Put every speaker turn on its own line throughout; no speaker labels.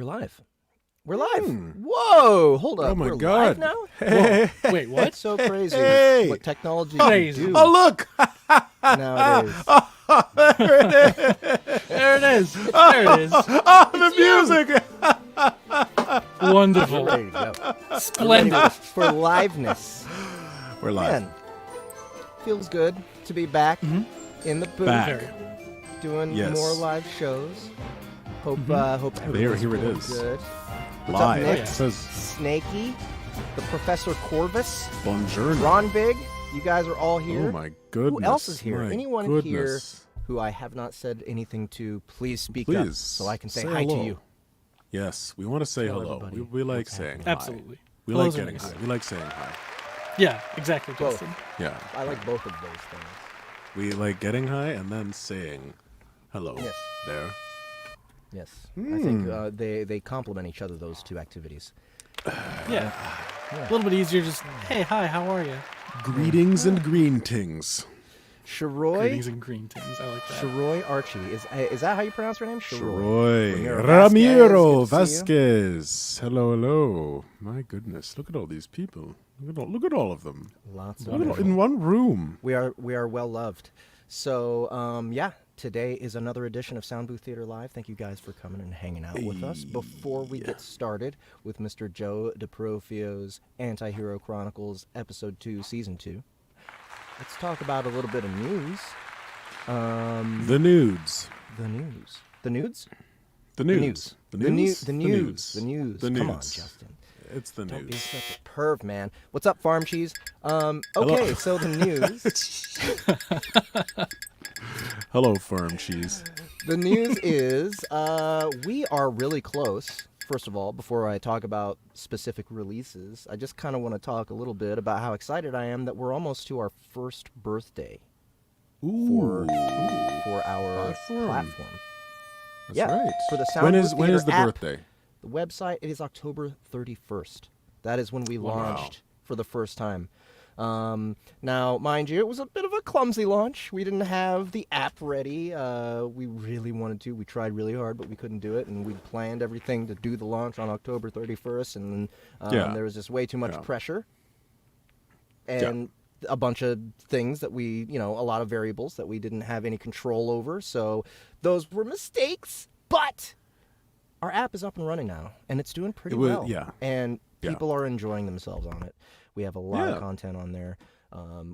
We're live. We're live. Whoa! Hold up.
Oh my
We're
God!
Live now?
Hey,
Wait, what?
It's so crazy what technology
Crazy.
can do
oh look!
nowadays.
There it is!
There it is. There it is.
Oh, the music!
Wonderful.
There you go.
Splendid.
For liveness.
We're live.
Man, feels good to be back in the booth,
Back.
Very.
doing
Yes.
more live shows. Hope hope
Here
everyone's
it
feeling
is.
good. What's
Live.
up, Nick?
It says
Snakey, the Professor Corvus,
Bonjourno.
Ron Big. You guys are all here.
Oh my goodness.
Who else is here?
My
Anyone
goodness.
here who I have not said anything to, please speak up
Please,
so I can say
say
hi
hello.
to you.
Yes, we want to say
Tell
hello.
everybody
We like
what's
saying
happening.
hi.
Absolutely.
We
Hellos
like
are
getting
nice.
hi. We like saying hi.
Yeah, exactly,
Both.
Justin.
Yeah.
I like both of those things.
We like getting hi and then saying hello.
Yes.
There.
Yes. I think they complement each other, those two activities.
Yeah. A little bit easier just, hey, hi, how are you?
Greetings and greetings.
Sharoy.
Greetings and green things. I like that.
Sharoy Archie. Is that how you pronounce her name?
Roy.
Ramiro
Ramiro
Vasquez, good
Vasquez. Hello, hello. My goodness, look at all these people. Look at all of them.
Lots
Look at all,
of
in one room.
We are well loved. So yeah, today is another edition of Soundbooth Theater Live. Thank you guys for coming and hanging out with us. Before we get started with Mr. Joe Deprofio's Anti-Hero Chronicles Episode 2, Season 2, let's talk about a little bit of news.
The nudes.
The news. The nudes?
The
The
nudes.
news.
The
The
news.
news. The news.
The
Come on,
nudes.
Justin.
It's the
Don't be
news.
such a perv, man. What's up, Farm Cheese? Okay, so the news.
Hello, farm cheese.
The news is we are really close. First of all, before I talk about specific releases, I just kind of want to talk a little bit about how excited I am that we're almost to our first birthday for our platform.
That's
Yeah,
right.
for the
when
Soundbooth
is
Theater
the
app.
birthday?
The website, it is October 31st. That is when we launched for the first time. Now, mind you, it was a bit of a clumsy launch. We didn't have the app ready. We really wanted to. We tried really hard, but we couldn't do it. And we planned everything to do the launch on October 31st. And there was just way too much pressure. And a bunch of things that we, a lot of variables that we didn't have any control over. So those were mistakes. But our app is up and running now, and it's doing pretty well.
Yeah.
And people are enjoying themselves on it. We have a lot of content on there.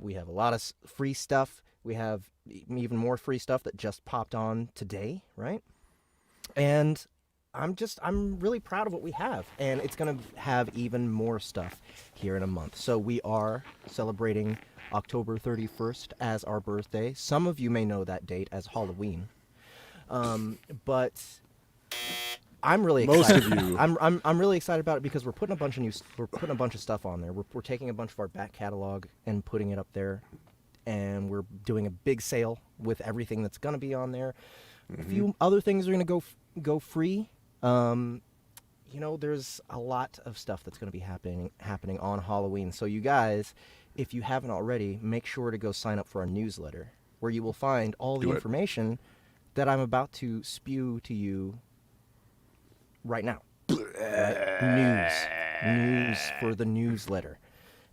We have a lot of free stuff. We have even more free stuff that just popped on today, right? And I'm really proud of what we have. And it's going to have even more stuff here in a month. So we are celebrating October 31st as our birthday. Some of you may know that date as Halloween. But I'm really excited.
Most of you.
I'm really excited about it because we're putting a bunch of stuff on there. We're taking a bunch of our back catalog and putting it up there, and we're doing a big sale with everything that's going to be on there. A few other things are going to go free. There's a lot of stuff that's going to be happening on Halloween. So you guys, if you haven't already, make sure to go sign up for our newsletter, where you will find all the information that I'm about to spew to you right now. Right? News for the newsletter.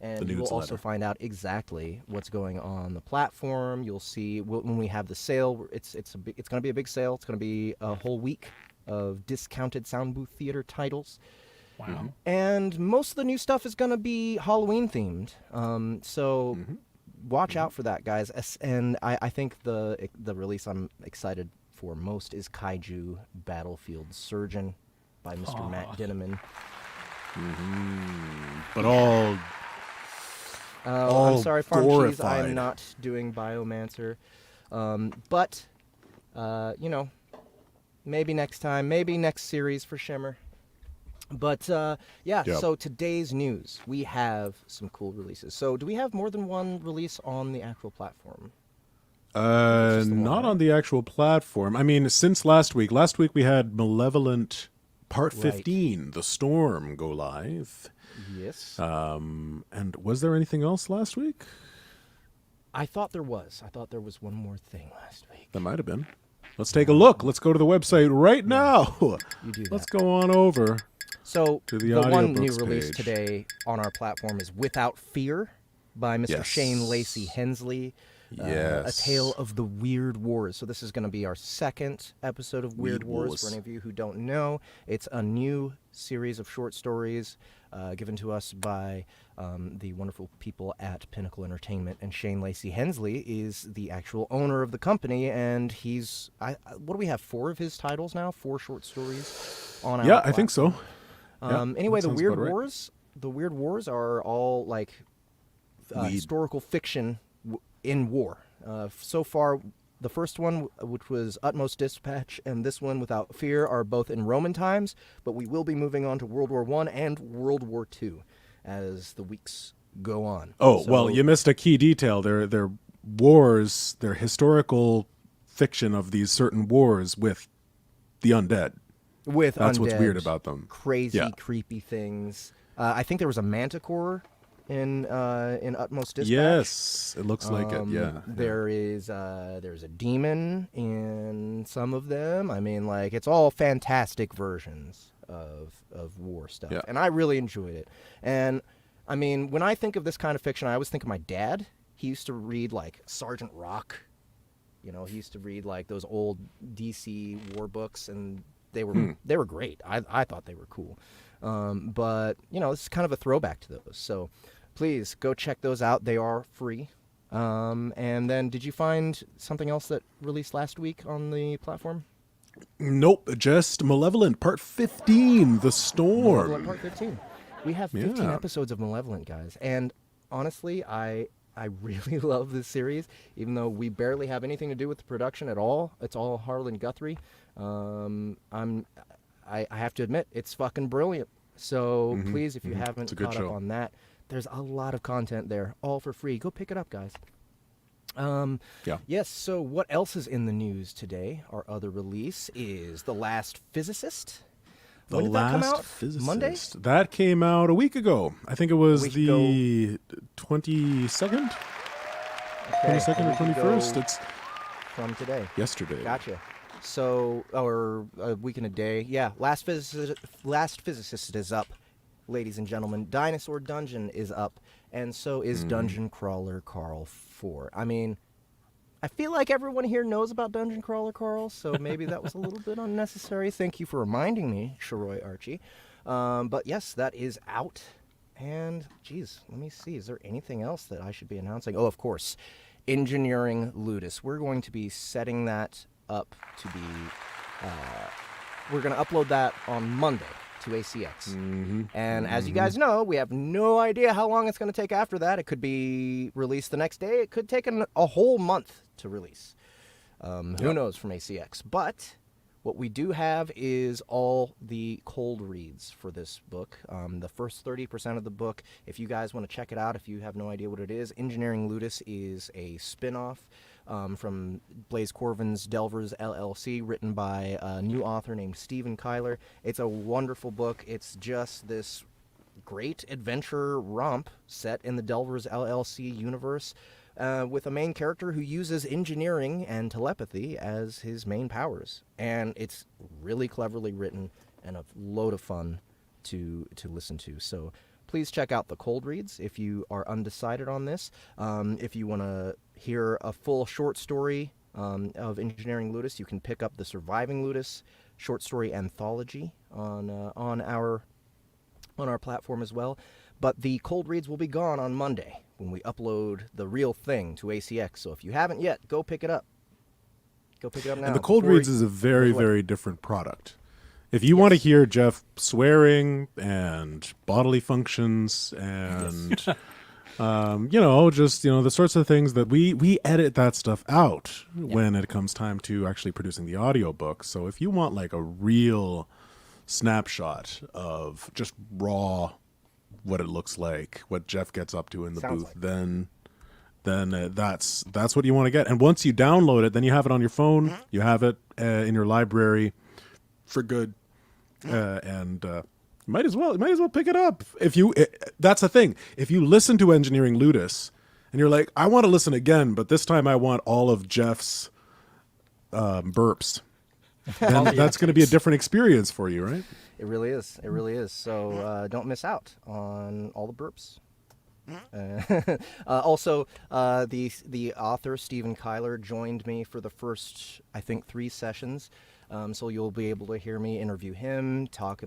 And you will also find out exactly what's going on the platform. You'll see when we have the sale. It's going to be a big sale. It's going to be a whole week of discounted Soundbooth Theater titles.
Wow.
And most of the new stuff is going to be Halloween themed. So watch out for that, guys. And I think the release I'm excited for most is Kaiju Battlefield Surgeon by Mr. Matt Dinneman.
But all
I'm sorry, Farm Cheese,
glorified.
I'm not doing Biomancer. But, maybe next time, maybe next series for Shimmer. But, so today's news, we have some cool releases. So do we have more than one release on the actual platform?
Not on the actual platform. I mean, since last week we had Malevolent Part 15, The Storm, go live.
Yes.
And was there anything else last week?
I thought there was. I thought there was one more thing last week.
That might have been. Let's take a look. Let's go to the website right now.
You do that.
Let's go on over.
So
to the
one new
audiobooks
release
page.
today on our platform is Without Fear by Mr.
Yes.
Shane Lacey Hensley. A
Yes.
Tale of the Weird Wars. So this is going to be our second episode of Weird Wars.
Wars.
For any of you who don't know, it's a new series of short stories given to us by the wonderful people at Pinnacle Entertainment. And Shane Lacey Hensley is the actual owner of the company, and he's what do we have? 4 of his titles now? 4 short stories on our
Yeah, I think so.
Anyway,
that
the
sounds
Weird
about right.
Wars. The Weird Wars are all like historical fiction in war. So far, the first one, which was Utmost Dispatch, and this one, Without Fear, are both in Roman times, but we will be moving on to World War I and World War II as the weeks go on.
Oh,
So-
well, you missed a key detail. They're wars, they're historical fiction of these certain wars with the undead.
with
That's what's
undead,
weird about them.
Crazy,
Yeah.
creepy things. I think there was a manticore in Utmost Dispatch.
Yes, it looks like it. Yeah.
There's a demon in some of them. I mean, like, it's all fantastic versions of war stuff,
Yeah.
and I really enjoyed it. And I mean, when I think of this kind of fiction, I always think of my dad. He used to read like Sergeant Rock. You know, he used to read like those old DC war books, and they were great. I thought they were cool. But you know, this is kind of a throwback to those. So please go check those out. They are free. And then, did you find something else that released last week on the platform?
Nope, just Malevolent Part 15, The Storm.
Malevolent Part 15. We have 15
Yeah.
episodes of Malevolent, guys. And honestly, I really love this series, even though we barely have anything to do with the production at all. It's all Harlan Guthrie. I have to admit, it's fucking brilliant. So please, if you haven't
It's a good
caught
show.
up on that, there's a lot of content there, all for free. Go pick it up, guys.
Yeah.
Yes, so what else is in the news today? Our other release is The Last Physicist.
The
When did that come
Last
out?
Physicist.
Monday?
That came out a week ago. I think it was
week
the 22nd?
Okay,
22nd
a
or
week ago
21st? It's
from today.
yesterday.
Gotcha. So, or a week and a day. Yeah, Last Physicist is up, ladies and gentlemen. Dinosaur Dungeon is up, and so is Dungeon Crawler Carl 4. I mean, I feel like everyone here knows about Dungeon Crawler Carl, so maybe that was a little bit unnecessary. Thank you for reminding me, Sharoy Archie. But yes, that is out. And, geez, let me see. Is there anything else that I should be announcing? Oh, of course. Engineering Ludus. We're going to be setting that up to be... we're going to upload that on Monday to ACX. And as you guys know, we have no idea how long it's going to take after that. It could be released the next day. It could take a whole month to release. Who knows from ACX. But what we do have is all the cold reads for this book. The first 30% of the book, if you guys want to check it out, if you have no idea what it is, Engineering Ludus is a spin-off from Blaze Corvin's Delvers LLC, written by a new author named Stephen Kyler. It's a wonderful book. It's just this great adventure romp set in the Delvers LLC universe, with a main character who uses engineering and telepathy as his main powers. And it's really cleverly written and a load of fun to listen to. So please check out the cold reads if you are undecided on this. If you want to hear a full short story of Engineering Ludus, you can pick up the Surviving Ludus short story anthology on our platform as well. But the cold reads will be gone on Monday when we upload the real thing to ACX. So if you haven't yet, go pick it up. Go pick it up now.
And the cold
before
reads is a very,
before-
very different product. If you want to hear Jeff swearing and bodily functions and, the sorts of things that we edit that stuff out when it comes time to actually producing the audiobook. So if you want like a real snapshot of just raw what it looks like, what Jeff gets up to in the
Sounds
booth,
like.
then that's what you want to get. And once you download it, then you have it on your phone, you have it in your library for good, and might as well pick it up. That's the thing. If you listen to Engineering Ludus and you're like, I want to listen again, but this time I want all of Jeff's burps, then that's going to be a different experience for you, right?
It really is. It really is. So don't miss out on all the burps. Also, the author Stephen Kyler joined me for the first, I think, 3 sessions. So you'll be able to hear me interview him, talk,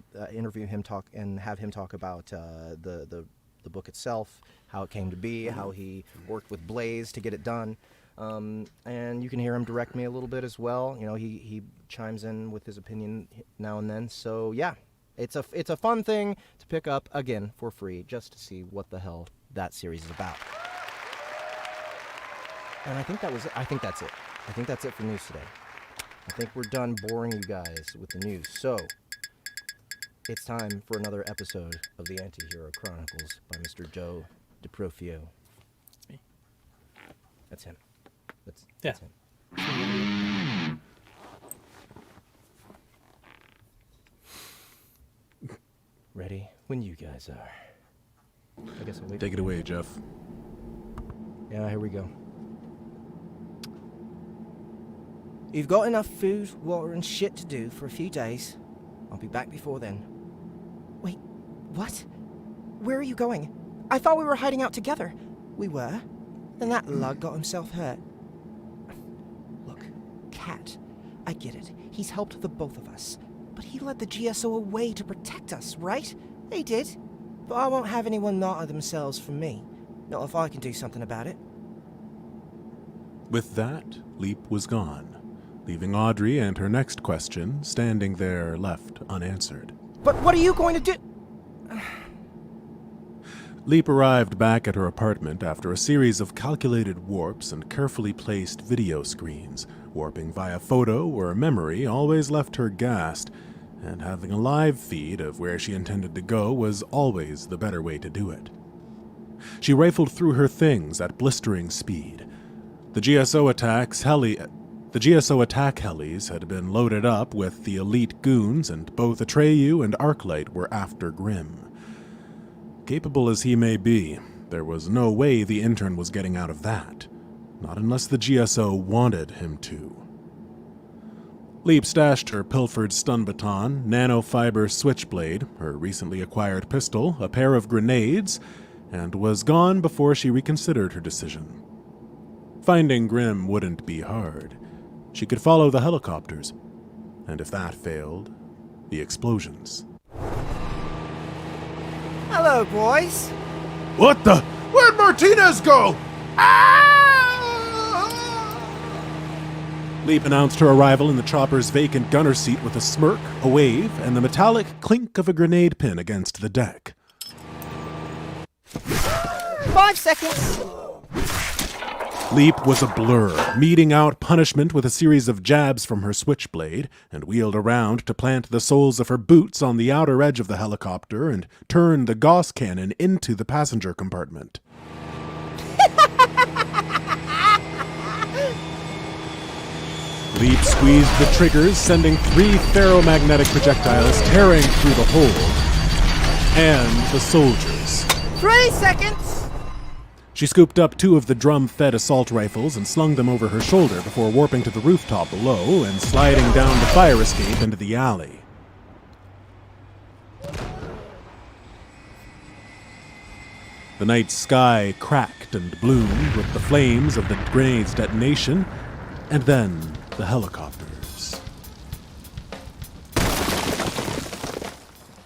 and have him talk about the book itself, how it came to be, how he worked with Blaze to get it done. And you can hear him direct me a little bit as well. You know, he chimes in with his opinion now and then. So yeah, it's a fun thing to pick up again for free, just to see what the hell that series is about. And I think that's it. I think that's it for news today. I think we're done boring you guys with the news. So it's time for another episode of the Antihero Chronicles by Mr. Joe Deprofio.
Me.
That's him. That's him. Ready when you guys are. I guess I'll wait.
Take it away, Jeff.
Yeah, here we go. You've got enough food, water, and shit to do for a few days. I'll be back before then. Wait, what? Where are you going? I thought we were hiding out together. We were. Then that lug got himself hurt. Look, Cat, I get it. He's helped the both of us. But he led the GSO away to protect us, right? He did. But I won't have anyone martyr themselves for me. Not if I can do something about it.
With that, Leap was gone, leaving Audrey and her next question standing there left unanswered.
But what are you going to do?
Leap arrived back at her apartment after a series of calculated warps and carefully placed video screens. Warping via photo or memory always left her gassed, and having a live feed of where she intended to go was always the better way to do it. She rifled through her things at blistering speed. The GSO attack helis had been loaded up with the elite goons, and both Atreyu and Arclight were after Grim. Capable as he may be, there was no way the intern was getting out of that. Not unless the GSO wanted him to. Leap stashed her pilfered stun baton, nanofiber switchblade, her recently acquired pistol, a pair of grenades, and was gone before she reconsidered her decision. Finding Grim wouldn't be hard. She could follow the helicopters, and if that failed, the explosions.
Hello, boys.
What the? Where'd Martinez go? Leap announced her arrival in the chopper's vacant gunner seat with a smirk, a wave, and the metallic clink of a grenade pin against the deck.
5 seconds.
Leap was a blur, meting out punishment with a series of jabs from her switchblade, and wheeled around to plant the soles of her boots on the outer edge of the helicopter and turn the Gauss cannon into the passenger compartment. Leap squeezed the triggers, sending 3 ferromagnetic projectiles tearing through the hold and the soldiers.
3 seconds!
She scooped up 2 of the drum-fed assault rifles and slung them over her shoulder before warping to the rooftop below and sliding down the fire escape into the alley. The night sky cracked and bloomed with the flames of the grenade's detonation, and then the helicopters.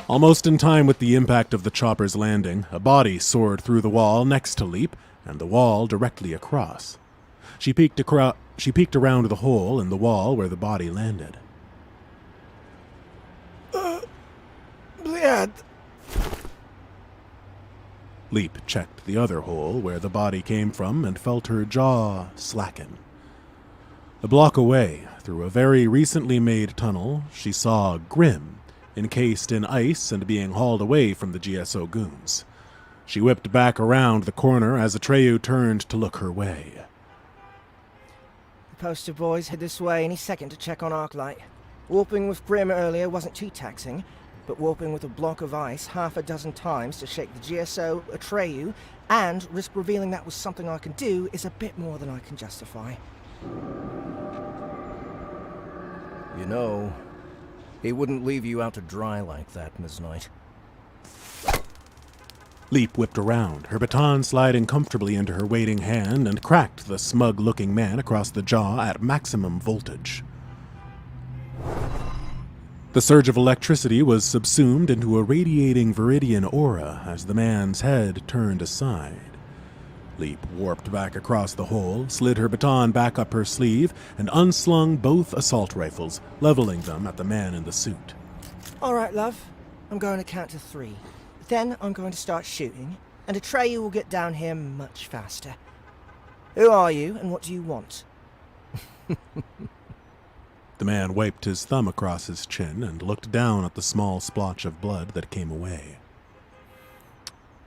Almost in time with the impact of the chopper's landing, a body soared through the wall next to Leap, and the wall directly across. She peeked around the hole in the wall where the body landed.
Bleed.
Leap checked the other hole where the body came from and felt her jaw slacken. A block away, through a very recently made tunnel, she saw Grim, encased in ice and being hauled away from the GSO goons. She whipped back around the corner as Atreyu turned to look her way.
The poster boys head this way any second to check on Arclight. Warping with Grim earlier wasn't too taxing, but warping with a block of ice 6 times to shake the GSO, Atreyu, and risk revealing that was something I can do is a bit more than I can justify. You know, he wouldn't leave you out to dry like that, Miss Knight.
Leap whipped around, her baton sliding comfortably into her waiting hand, and cracked the smug-looking man across the jaw at maximum voltage. The surge of electricity was subsumed into a radiating viridian aura as the man's head turned aside. Leap warped back across the hole, slid her baton back up her sleeve, and unslung both assault rifles, leveling them at the man in the suit.
All right, love. I'm going to count to 3. Then I'm going to start shooting, and Atreyu will get down here much faster. Who are you, and what do you want?
The man wiped his thumb across his chin and looked down at the small splotch of blood that came away.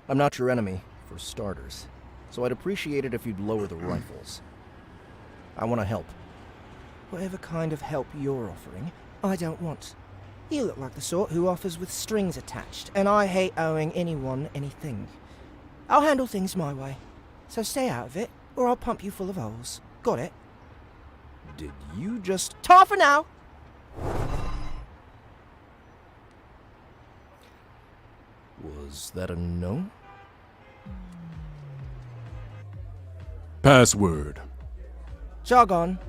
I'm not your enemy, for starters, so I'd appreciate it if you'd lower the rifles. I want to help.
Whatever kind of help you're offering, I don't want. You look like the sort who offers with strings attached, and I hate owing anyone anything. I'll handle things my way, so stay out of it, or I'll pump you full of holes. Got it?
Did you just...
Ta for now!
Was that a no?
Password.
Jargon.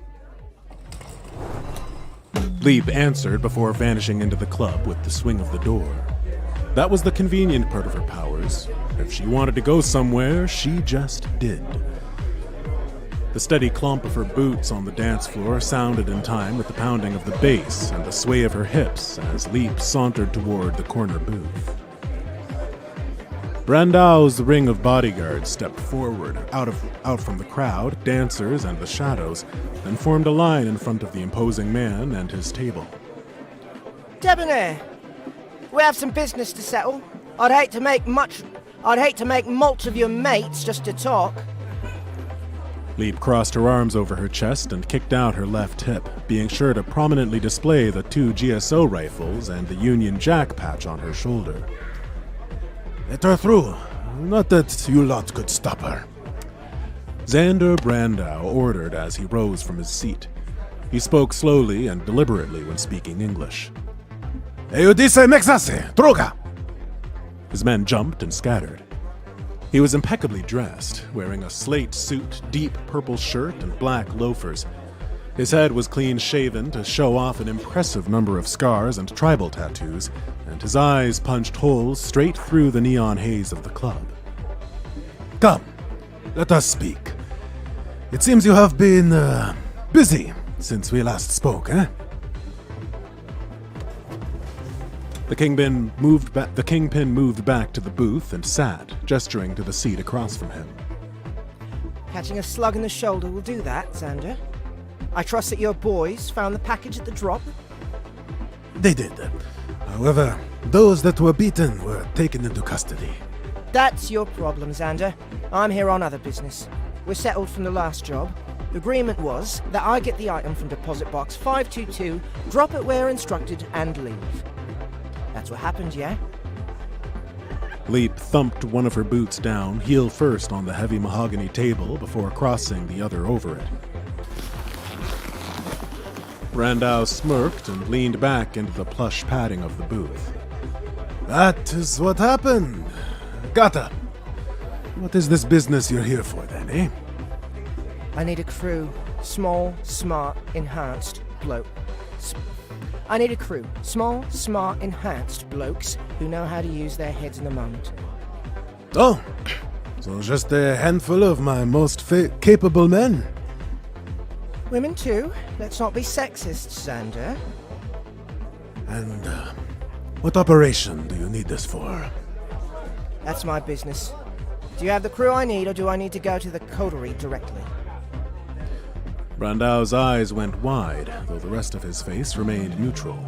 Leap answered before vanishing into the club with the swing of the door. That was the convenient part of her powers. If she wanted to go somewhere, she just did. The steady clomp of her boots on the dance floor sounded in time with the pounding of the bass and the sway of her hips as Leap sauntered toward the corner booth. Brandau's ring of bodyguards stepped forward, out from the crowd, dancers, and the shadows, and formed a line in front of the imposing man and his table.
Debonair, we have some business to settle. I'd hate to make mulch of your mates just to talk.
Leap crossed her arms over her chest and kicked out her left hip, being sure to prominently display the 2 GSO rifles and the Union Jack patch on her shoulder.
Let her through. Not that you lot could stop her.
Xander Brandau ordered as he rose from his seat. He spoke slowly and deliberately when speaking English.
Eudise mexase, droga!
His men jumped and scattered. He was impeccably dressed, wearing a slate suit, deep purple shirt, and black loafers. His head was clean-shaven to show off an impressive number of scars and tribal tattoos, and his eyes punched holes straight through the neon haze of the club.
Come, let us speak. It seems you have been, busy since we last spoke, eh?
The kingpin moved back to the booth and sat, gesturing to the seat across from him.
Catching a slug in the shoulder will do that, Xander. I trust that your boys found the package at the drop?
They did. However, those that were beaten were taken into custody.
That's your problem, Xander. I'm here on other business. We're settled from the last job. The agreement was that I get the item from deposit box 522, drop it where instructed, and leave. That's what happened, yeah?
Leap thumped one of her boots down, heel first on the heavy mahogany table before crossing the other over it. Brandau smirked and leaned back into the plush padding of the booth.
That is what happened. Gata. What is this business you're here for then, eh?
I need a crew. Small, smart, enhanced bloke. I need a crew. Small, smart, enhanced blokes who know how to use their heads in the moment.
Oh, so just a handful of my most capable men?
Women too. Let's not be sexist, Xander.
And what operation do you need this for?
That's my business. Do you have the crew I need, or do I need to go to the coterie directly?
Brandau's eyes went wide, though the rest of his face remained neutral.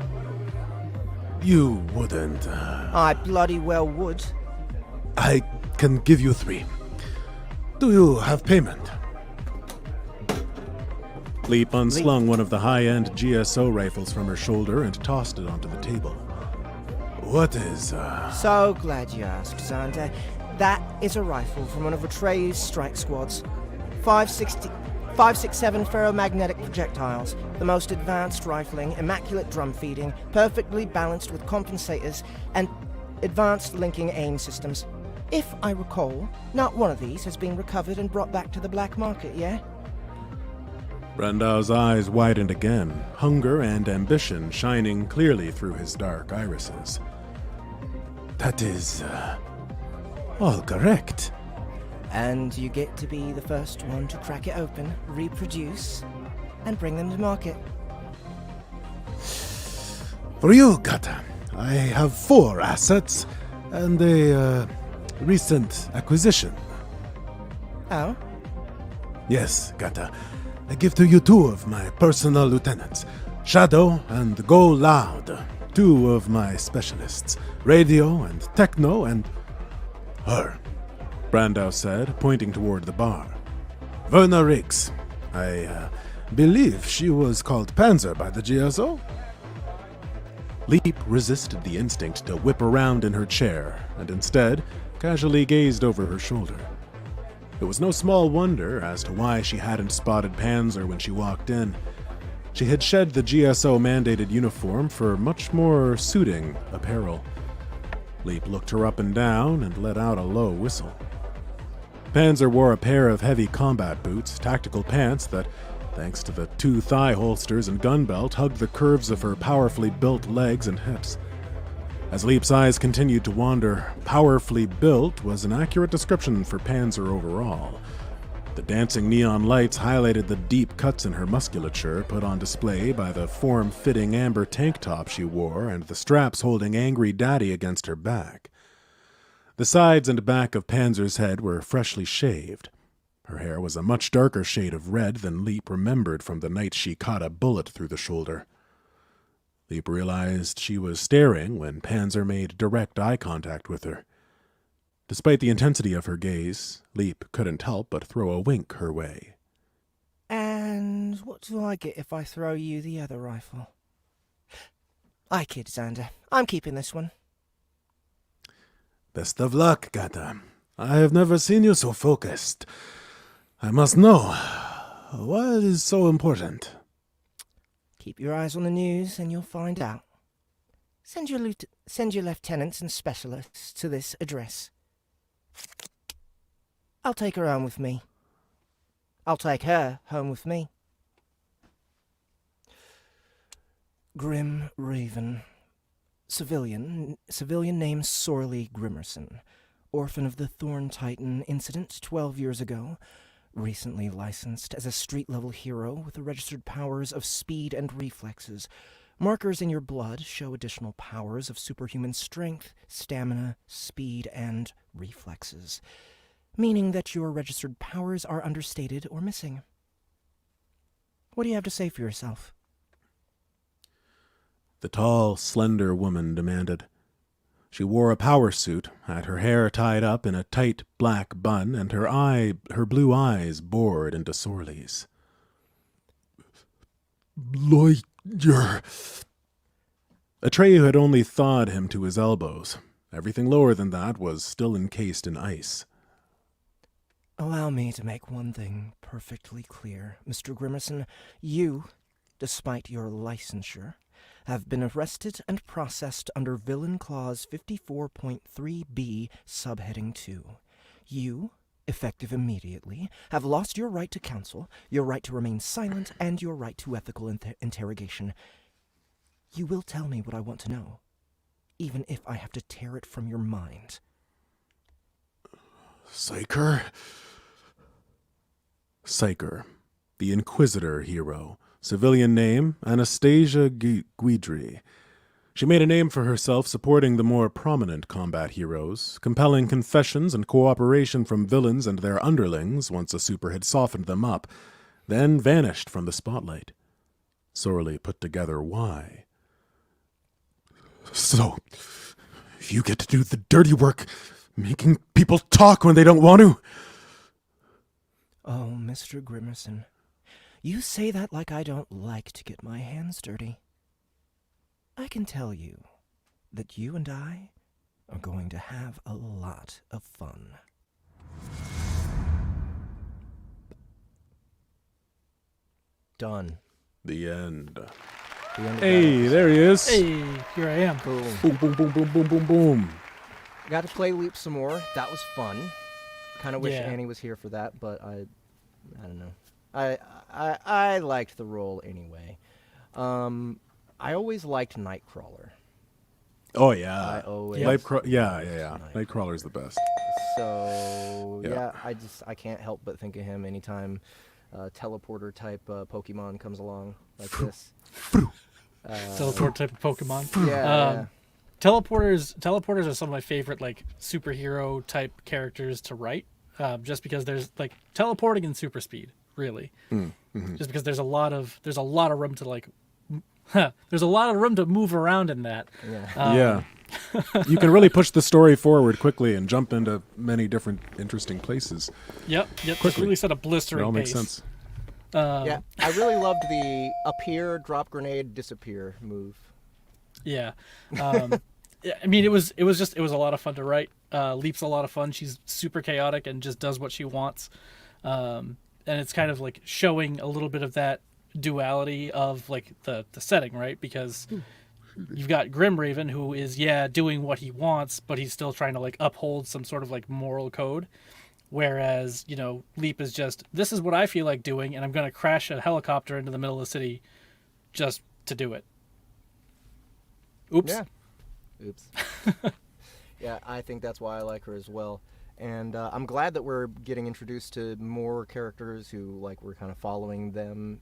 You wouldn't.
I bloody well would.
I can give you 3. Do you have payment?
Leap unslung one of the high-end GSO rifles from her shoulder and tossed it onto the table.
What is,
So glad you asked, Xander. That is a rifle from one of Atreyu's strike squads. 567 ferromagnetic projectiles, the most advanced rifling, immaculate drum feeding, perfectly balanced with compensators, and advanced linking aim systems. If I recall, not one of these has been recovered and brought back to the black market, yeah?
Brandau's eyes widened again, hunger and ambition shining clearly through his dark irises.
That is all correct.
And you get to be the first one to crack it open, reproduce, and bring them to market.
For you, Gata, I have 4 assets and a recent acquisition.
Oh?
Yes, Gata. I give to you 2 of my personal lieutenants, Shadow and Go Loud. 2 of my specialists, Radio and Techno and her,
Brandau said, pointing toward the bar.
Verna Riggs. I believe she was called Panzer by the GSO.
Leap resisted the instinct to whip around in her chair, and instead casually gazed over her shoulder. It was no small wonder as to why she hadn't spotted Panzer when she walked in. She had shed the GSO-mandated uniform for much more suiting apparel. Leap looked her up and down and let out a low whistle. Panzer wore a pair of heavy combat boots, tactical pants that, thanks to the 2 thigh holsters and gun belt, hugged the curves of her powerfully built legs and hips. As Leap's eyes continued to wander, powerfully built was an accurate description for Panzer overall. The dancing neon lights highlighted the deep cuts in her musculature, put on display by the form-fitting amber tank top she wore and the straps holding Angry Daddy against her back. The sides and back of Panzer's head were freshly shaved. Her hair was a much darker shade of red than Leap remembered from the night she caught a bullet through the shoulder. Leap realized she was staring when Panzer made direct eye contact with her. Despite the intensity of her gaze, Leap couldn't help but throw a wink her way.
And what do I get if I throw you the other rifle? I kid, Xander. I'm keeping this one.
Best of luck, Gata. I have never seen you so focused. I must know, what is so important?
Keep your eyes on the news and you'll find out. Send your lieutenants and specialists to this address. I'll take her home with me. I'll take her home with me. Grim Raven. Civilian name Sorley Grimerson. Orphan of the Thorn Titan incident 12 years ago. Recently licensed as a street-level hero with the registered powers of speed and reflexes. Markers in your blood show additional powers of superhuman strength, stamina, speed, and reflexes, meaning that your registered powers are understated or missing. What do you have to say for yourself?
The tall, slender woman demanded. She wore a power suit, had her hair tied up in a tight black bun, and her blue eyes bored into Sorley's.
Lawyer.
Atreyu had only thawed him to his elbows. Everything lower than that was still encased in ice.
Allow me to make one thing perfectly clear, Mr. Grimerson. You, despite your licensure, have been arrested and processed under Villain Clause 54.3b, Subheading 2. You, effective immediately, have lost your right to counsel, your right to remain silent, and your right to ethical interrogation. You will tell me what I want to know, even if I have to tear it from your mind.
Psyker?
Psyker, the Inquisitor hero. Civilian name, Anastasia Guidry. She made a name for herself supporting the more prominent combat heroes, compelling confessions and cooperation from villains and their underlings once a super had softened them up, then vanished from the spotlight. Sorely put together why.
So, you get to do the dirty work, making people talk when they don't want to?
Oh, Mr. Grimerson. You say that like I don't like to get my hands dirty. I can tell you that you and I are going to have a lot of fun.
Done.
The end.
The end of that
Hey,
episode.
there he is.
Hey, here I am.
Boom.
Boom, boom, boom, boom, boom, boom, boom.
Got to play Leap some more. That was fun. Kind of wish
Yeah.
Annie was here for that, but I don't know. I liked the role anyway. I always liked Nightcrawler.
Oh,
I
yeah.
always
Yeah. Nightcrawler's the best.
So
Yeah.
I can't help but think of him anytime teleporter type Pokemon comes along like this.
Teleport type of Pokemon.
Yeah.
Teleporters are some of my favorite like superhero type characters to write. Just because there's like teleporting and super speed, really. Just because there's a lot of room to like there's a lot of room to move around in that.
Yeah.
You can really push the story forward quickly and jump into many different interesting places.
Yep. Just
Quickly.
really set a
It
blistering
all makes
pace.
sense.
Yeah. I really loved the appear, drop grenade, disappear move.
Yeah. Yeah, I mean, it was a lot of fun to write. Leap's a lot of fun. She's super chaotic and just does what she wants. And it's kind of like showing a little bit of that duality of like the setting, right? Because you've got Grim Raven who is doing what he wants, but he's still trying to like uphold some sort of like moral code. Whereas, Leap is just, this is what I feel like doing, and I'm going to crash a helicopter into the middle of the city just to do it. Oops.
Yeah. Oops. Yeah, I think that's why I like her as well. And I'm glad that we're getting introduced to more characters who, like, we're kind of following them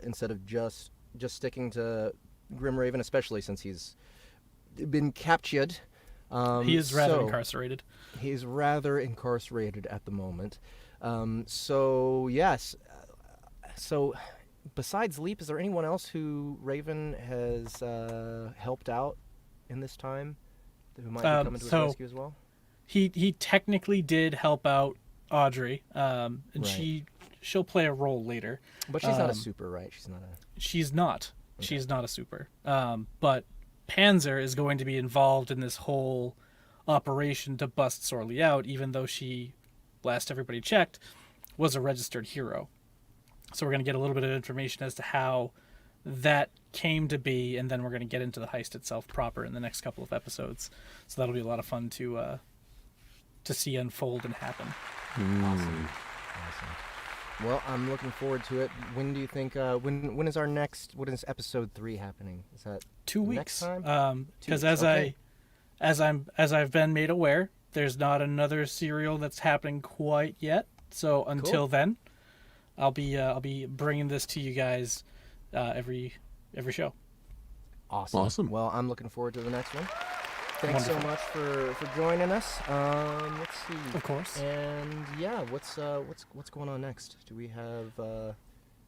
instead of just sticking to Grim Raven, especially since he's been captured.
He is rather incarcerated.
He's rather incarcerated at the moment. So, yes. So, besides Leap, is there anyone else who Raven has helped out in this time who might be coming to his rescue as well?
He technically did help out Audrey, and
Right.
she'll play a role later.
But she's not a super, right? She's not a...
She's not. Okay. She's not a super. But Panzer is going to be involved in this whole operation to bust Sorley out, even though she, last everybody checked, was a registered hero. So we're going to get a little bit of information as to how that came to be, and then we're going to get into the heist itself proper in the next couple of episodes. So that'll be a lot of fun to see unfold and happen.
Awesome. Well, I'm looking forward to it. When do you think? When is our next? What is episode 3 happening? Is that
2 weeks?
next time? 2
Because
weeks,
as I've been made aware, there's not another serial that's happening quite yet. So until then, I'll be bringing this to you guys every show.
Awesome. Well, I'm looking forward to the next one. Thanks so much for joining us. Let's see.
Of course.
And yeah, what's going on next? Do we have the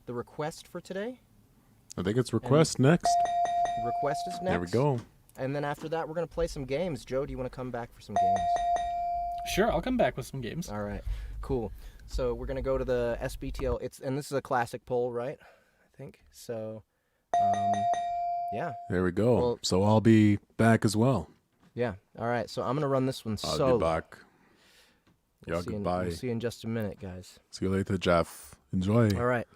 request for today?
I think it's request next.
Request is next.
There we go.
And then after that, we're gonna play some games. Joe, do you want to come back for some games?
Sure, I'll come back with some games.
All right, cool. So we're gonna go to the SBTL. And this is a classic poll, right? I think so. Yeah.
There we go.
Well-
So I'll be back as well.
Yeah. All right. So I'm gonna run this one
I'll
solo.
be back.
We'll
Yeah,
see
goodbye.
We'll see you in just a minute, guys.
See you later, Jeff. Enjoy.
All right.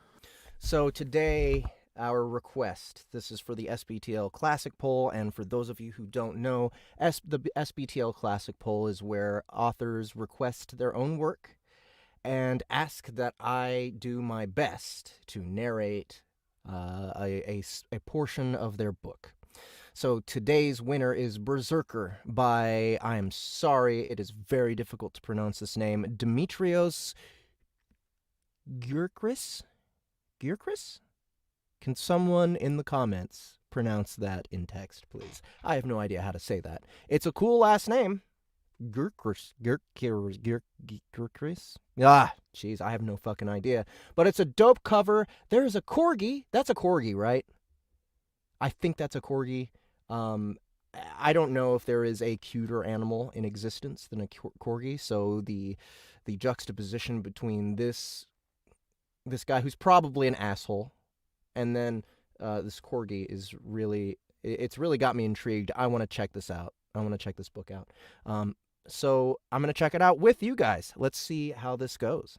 So today, our request. This is for the SBTL Classic Poll, and for those of you who don't know, the SBTL Classic Poll is where authors request their own work and ask that I do my best to narrate a portion of their book. So today's winner is Berserker by, I am sorry, it is very difficult to pronounce this name, Dimitrios Gkirgkiris? Gkirgkiris? Can someone in the comments pronounce that in text, please? I have no idea how to say that. It's a cool last name. Gkirgkiris. Ah, jeez, I have no fucking idea. But it's a dope cover. There is a corgi. That's a corgi, right? I think that's a corgi. I don't know if there is a cuter animal in existence than a corgi, so the juxtaposition between this guy who's probably an asshole and then this corgi is really, it's really got me intrigued. I want to check this out. I want to check this book out. So I'm going to check it out with you guys. Let's see how this goes.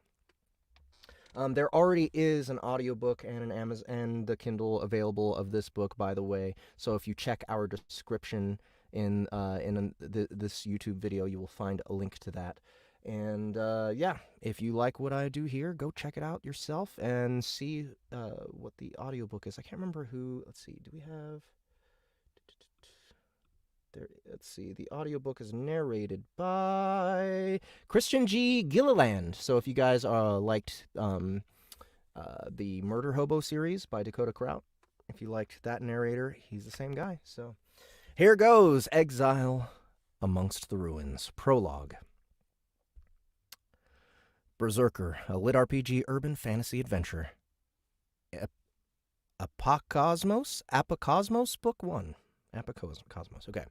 There already is an audiobook and an Amazon and the Kindle available of this book, by the way. So if you check our description in this YouTube video, you will find a link to that. And yeah, if you like what I do here, go check it out yourself and see what the audiobook is. I can't remember who. Let's see. Do we have? There, let's see. The audiobook is narrated by Christian G. Gilliland. So if you guys liked the Murder Hobo series by Dakota Kraut, if you liked that narrator, he's the same guy. So here goes. Exile Amongst the Ruins. Prologue. Berserker, a LitRPG urban fantasy adventure. Apocosmos? Book 1. Apocosmos, okay.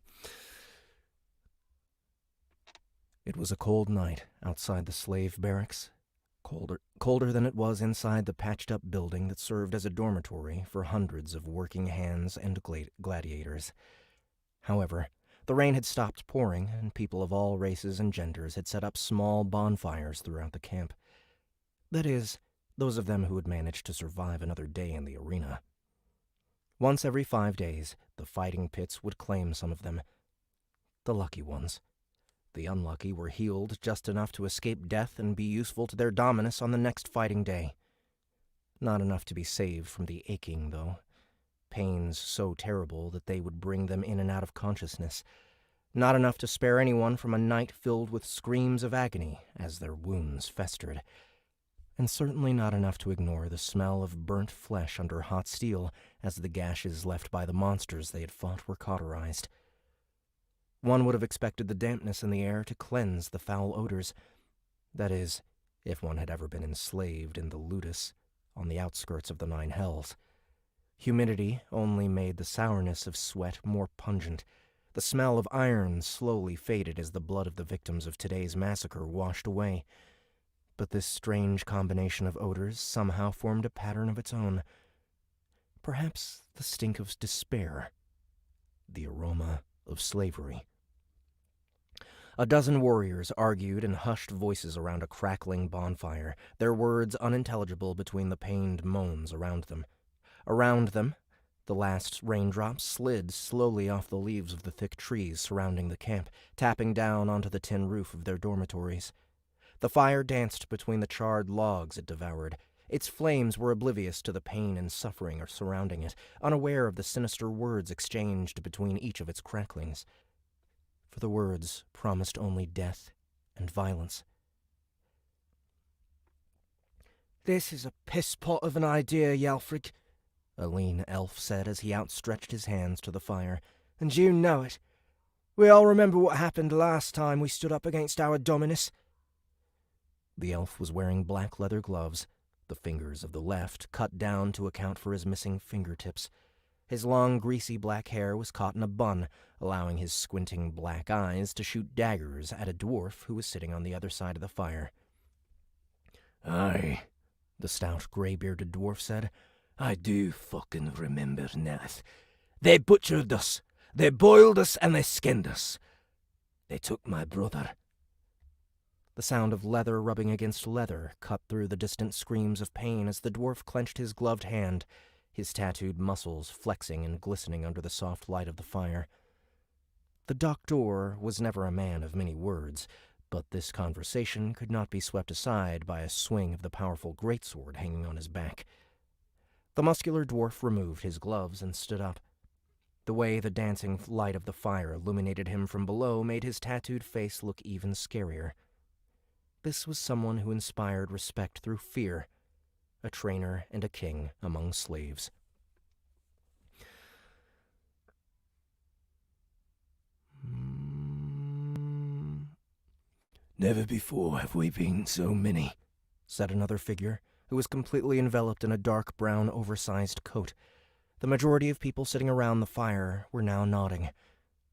It was a cold night outside the slave barracks. Colder than it was inside the patched-up building that served as a dormitory for hundreds of working hands and gladiators. However, the rain had stopped pouring, and people of all races and genders had set up small bonfires throughout the camp. That is, those of them who had managed to survive another day in the arena. Once every 5 days, the fighting pits would claim some of them. The lucky ones. The unlucky were healed just enough to escape death and be useful to their dominus on the next fighting day. Not enough to be saved from the aching, though. Pains so terrible that they would bring them in and out of consciousness. Not enough to spare anyone from a night filled with screams of agony as their wounds festered. And certainly not enough to ignore the smell of burnt flesh under hot steel as the gashes left by the monsters they had fought were cauterized. One would have expected the dampness in the air to cleanse the foul odors. That is, if one had ever been enslaved in the ludus on the outskirts of the Nine Hells. Humidity only made the sourness of sweat more pungent. The smell of iron slowly faded as the blood of the victims of today's massacre washed away. But this strange combination of odors somehow formed a pattern of its own. Perhaps the stink of despair. The aroma of slavery. A dozen warriors argued in hushed voices around a crackling bonfire, their words unintelligible between the pained moans around them. Around them, the last raindrops slid slowly off the leaves of the thick trees surrounding the camp, tapping down onto the tin roof of their dormitories. The fire danced between the charred logs it devoured. Its flames were oblivious to the pain and suffering surrounding it, unaware of the sinister words exchanged between each of its cracklings. For the words promised only death and violence.
"This is a piss-pot of an idea, Yalfrig,"
a lean elf said as he outstretched his hands to the fire.
"And you know it. We all remember what happened last time we stood up against our dominus."
The elf was wearing black leather gloves, the fingers of the left cut down to account for his missing fingertips. His long, greasy black hair was caught in a bun, allowing his squinting black eyes to shoot daggers at a dwarf who was sitting on the other side of the fire.
"Aye," the stout, grey-bearded dwarf said. "I do fucking remember now. They butchered us, they boiled us, and they skinned us. They took my brother."
The sound of leather rubbing against leather cut through the distant screams of pain as the dwarf clenched his gloved hand, his tattooed muscles flexing and glistening under the soft light of the fire. The doctor was never a man of many words, but this conversation could not be swept aside by a swing of the powerful greatsword hanging on his back. The muscular dwarf removed his gloves and stood up. The way the dancing light of the fire illuminated him from below made his tattooed face look even scarier. This was someone who inspired respect through fear, a trainer and a king among slaves.
"Never before have we been so many,"
said another figure, who was completely enveloped in a dark brown oversized coat. The majority of people sitting around the fire were now nodding.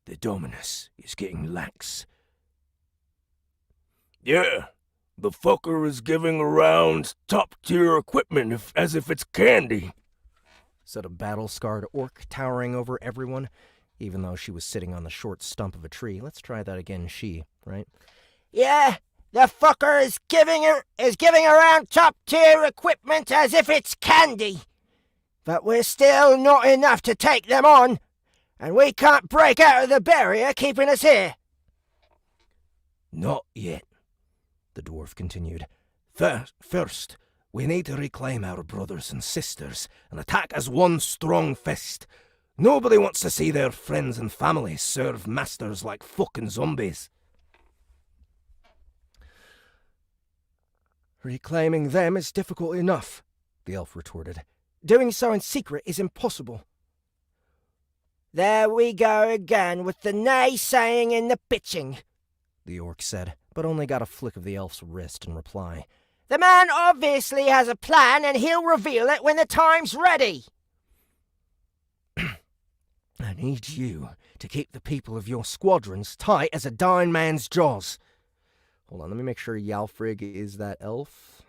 "The Dominus is getting lax."
"Yeah, the fucker is giving around top-tier equipment as if it's candy,"
said a battle-scarred orc towering over everyone, even though she was sitting on the short stump of a tree. Let's try that again, she, right?
"Yeah, The fucker is giving around top-tier equipment as if it's candy. But we're still not enough to take them on, and we can't break out of the barrier keeping us here.
Not yet, the dwarf continued. First, we need to reclaim our brothers and sisters and attack as one strong fist. Nobody wants to see their friends and family serve masters like fucking zombies.
Reclaiming them is difficult enough, the elf retorted. Doing so in secret is impossible. There we go again with the naysaying and the bitching, the orc said, but only got a flick of the elf's wrist in reply. The man obviously has a plan, and he'll reveal it when the time's ready. I need you to keep the people of your squadrons tight as a dying man's jaws. Hold on, let me make sure Yalfrig is that elf.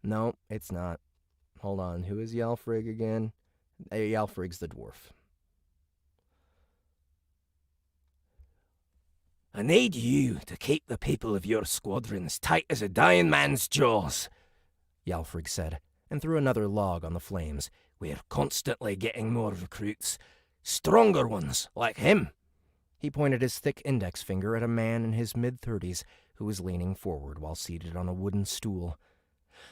No, it's not. Hold on, who is Yalfrig again? Yalfrig's the dwarf.
I need you to keep the people of your squadrons tight as a dying man's jaws, Yalfrig said, and threw another log on the flames. We're constantly getting more recruits. Stronger ones, like him.
He pointed his thick index finger at a man in his mid-30s who was leaning forward while seated on a wooden stool.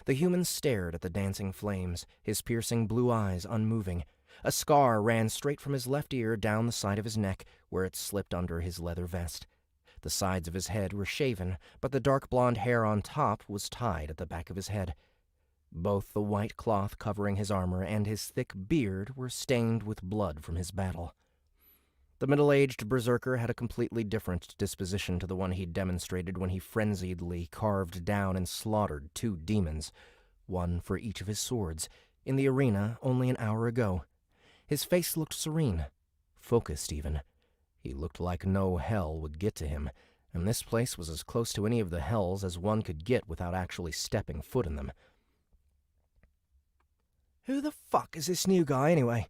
The human stared at the dancing flames, his piercing blue eyes unmoving. A scar ran straight from his left ear down the side of his neck, where it slipped under his leather vest. The sides of his head were shaven, but the dark blonde hair on top was tied at the back of his head. Both the white cloth covering his armor and his thick beard were stained with blood from his battle. The middle-aged berserker had a completely different disposition to the one he'd demonstrated when he frenziedly carved down and slaughtered 2 demons, one for each of his swords, in the arena only an hour ago. His face looked serene, focused even. He looked like no hell would get to him, and this place was as close to any of the hells as one could get without actually stepping foot in them.
Who the fuck is this new guy, anyway?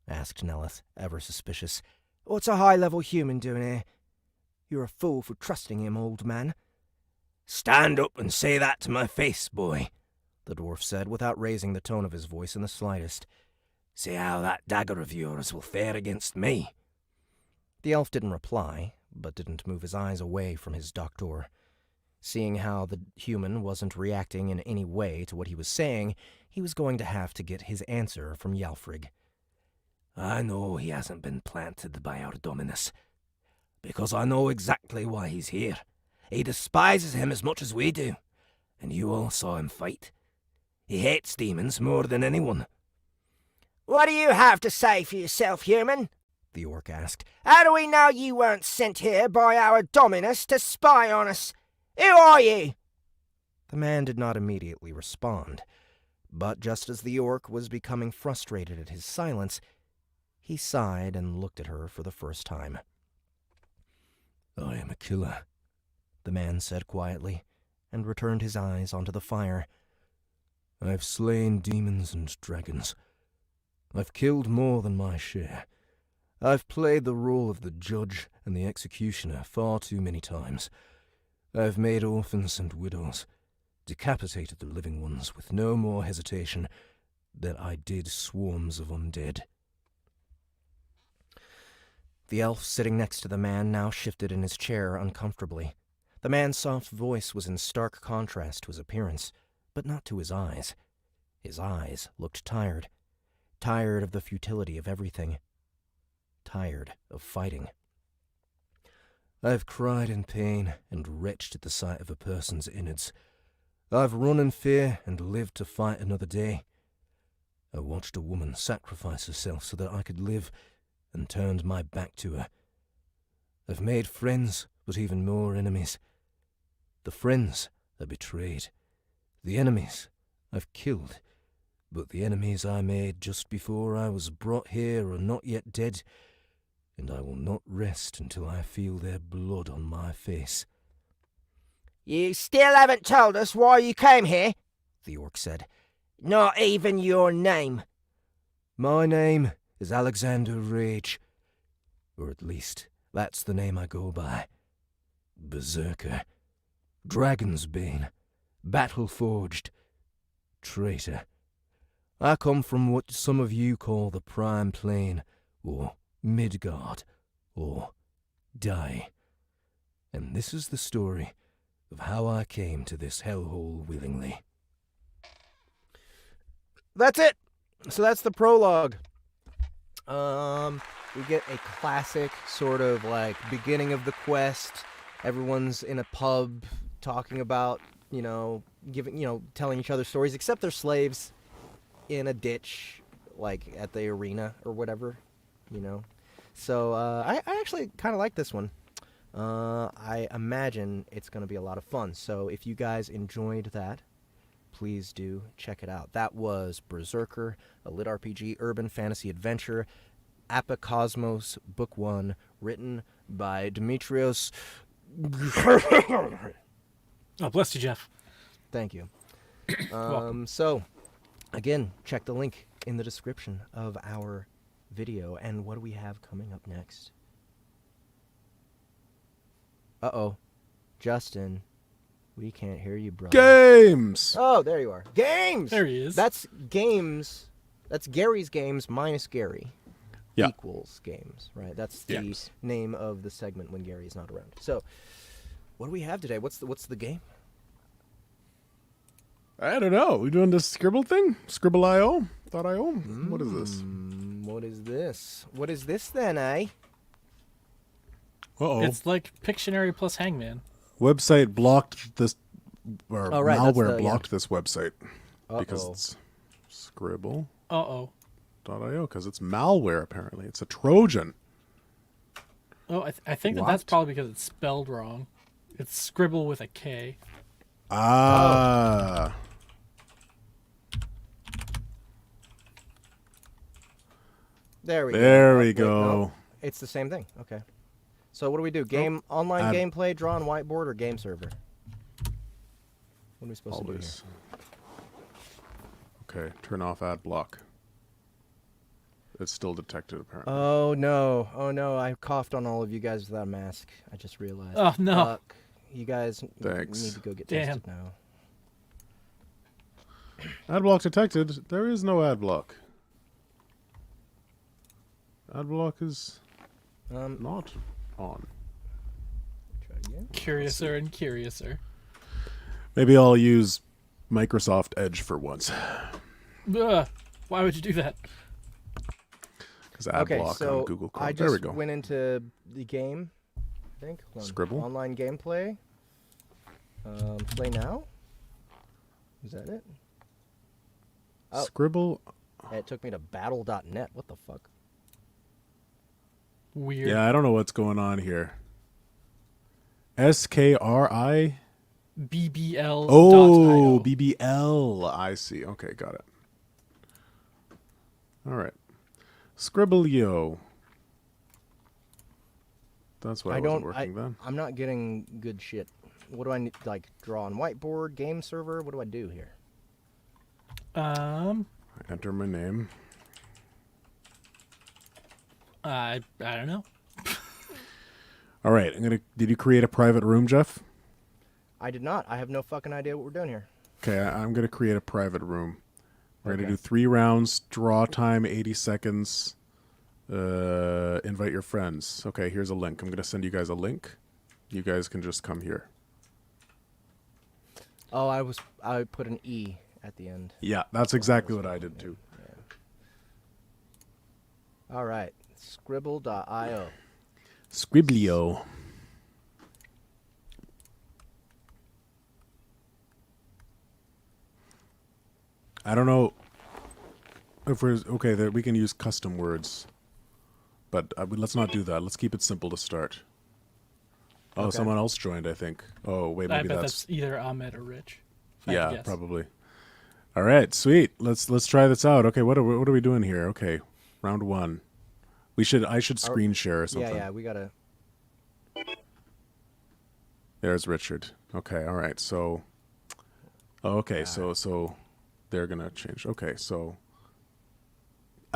Asked Nelith, ever suspicious. What's a high-level human doing here? You're a fool for trusting him, old man.
Stand up and say that to my face, boy,
the dwarf said, without raising the tone of his voice in the slightest.
See how that dagger of yours will fare against me.
The elf didn't reply, but didn't move his eyes away from his doctor. Seeing how the human wasn't reacting in any way to what he was saying, he was going to have to get his answer from Yalfrig.
I know he hasn't been planted by our Dominus, because I know exactly why he's here. He despises him as much as we do, and you all saw him fight. He hates demons more than anyone.
What do you have to say for yourself, human? The orc asked. How do we know you weren't sent here by our Dominus to spy on us? Who are you?
The man did not immediately respond, but just as the orc was becoming frustrated at his silence, he sighed and looked at her for the first time.
I am a killer,
the man said quietly, and returned his eyes onto the fire.
I've slain demons and dragons. I've killed more than my share. I've played the role of the judge and the executioner far too many times. I've made orphans and widows, decapitated the living ones with no more hesitation than I did swarms of undead.
The elf sitting next to the man now shifted in his chair uncomfortably. The man's soft voice was in stark contrast to his appearance, but not to his eyes. His eyes looked tired. Tired of the futility of everything. Tired of fighting.
I've cried in pain and retched at the sight of a person's innards. I've run in fear and lived to fight another day. I watched a woman sacrifice herself so that I could live, and turned my back to her. I've made friends, but even more enemies. The friends I betrayed. The enemies I've killed. But the enemies I made just before I was brought here are not yet dead, and I will not rest until I feel their blood on my face.
You still haven't told us why you came here, the orc said. Not even your name.
My name is Alexander Rage. Or at least, That's the name I go by. Berserker. Dragon's Bane. Battle-forged. Traitor. I come from what some of you call the Prime Plane, or Midgard, or Die. And this is the story of how I came to this hellhole willingly.
That's it. So that's the prologue. We get a classic sort of like beginning of the quest. Everyone's in a pub talking about, telling each other stories, except they're slaves in a ditch, like at the arena or whatever, So I actually kind of like this one. I imagine it's going to be a lot of fun. So if you guys enjoyed that, please do check it out. That was Berserker, a lit RPG urban fantasy adventure, Apocosmos Book 1, written by Dimitrios.
Oh, bless you, Jeff.
Thank you.
Welcome.
So, again, check the link in the description of our video. And what do we have coming up next? Uh-oh. Justin, we can't hear you, bro.
Games!
Oh, there you are. Games!
There he is.
That's games. That's Gary's games minus Gary.
Yeah.
Equals games, right? That's the
Yes.
name of the segment when Gary's not around. So, what do we have today? What's the game?
I don't know. We doing this Scribble thing? Scribble.io? .io? What is this?
What is this? What is this then, eh?
Uh-oh.
It's like Pictionary plus Hangman.
Website blocked this, or
Oh, right, that's
malware
the-
blocked this website because
Uh-oh.
it's Scribble.io
Uh-oh.
because it's malware, apparently. It's a Trojan.
Oh, I think
What?
that's probably because it's spelled wrong. It's Scribble with a K.
Ah.
There we go.
There we
Wait,
go.
no, it's the same thing. Okay. So what do we do? Online
Add-
gameplay, draw on whiteboard, or game server? What are we supposed to do
Always. Okay, turn off ad block. It's still detected, apparently.
here? Oh no! I coughed on all of you guys without a mask. I just realized.
Oh, no.
Fuck. You guys
Thanks.
need to go get
Damn.
tested now.
Ad block detected. There is no ad block. Ad block is not on.
Try again.
Curiouser and curiouser.
Maybe I'll use Microsoft Edge for once.
Ugh, why would you do that?
Because ad
Okay,
block
so
on Google Chrome.
I
There we
just
go.
went into the game. I think. Hold on.
Scribble?
Online gameplay. Play now. Is that it? Oh.
Scribble.
It took me to battle.net. What the fuck?
Weird.
Yeah, I don't know what's going on here. SKRI?
BBL.
Oh, BBL. I see. Okay, got it. All right. Scribblio. That's why I wasn't working then.
I'm not getting good shit. What do I need? Like draw on whiteboard, game server. What do I do here?
I enter my name.
I don't know.
All right. Did you create a private room, Jeff?
I did not. I have no fucking idea what we're doing here.
Okay, I'm gonna create a private room. We're
Okay.
gonna do 3 rounds. Draw time 80 seconds. Invite your friends. Okay, here's a link. I'm gonna send you guys a link. You guys can just come here.
Oh, I put an E at the end.
Yeah, that's exactly what I did too.
All right. Scribble.io.
Scriblio. I don't know if we're okay. That we can use custom words, but let's not do that. Let's keep it simple to start. Oh,
Okay.
someone else joined, I think. Oh, wait,
I
maybe
bet
that's
that's either Ahmed or Rich. if I had to
yeah,
guess.
probably. All right, sweet. Let's try this out. Okay, what are we doing here? Okay, round 1. I should screen share or something.
Yeah, we gotta.
There's Richard. Okay, all right. So, okay, so they're gonna change. Okay, so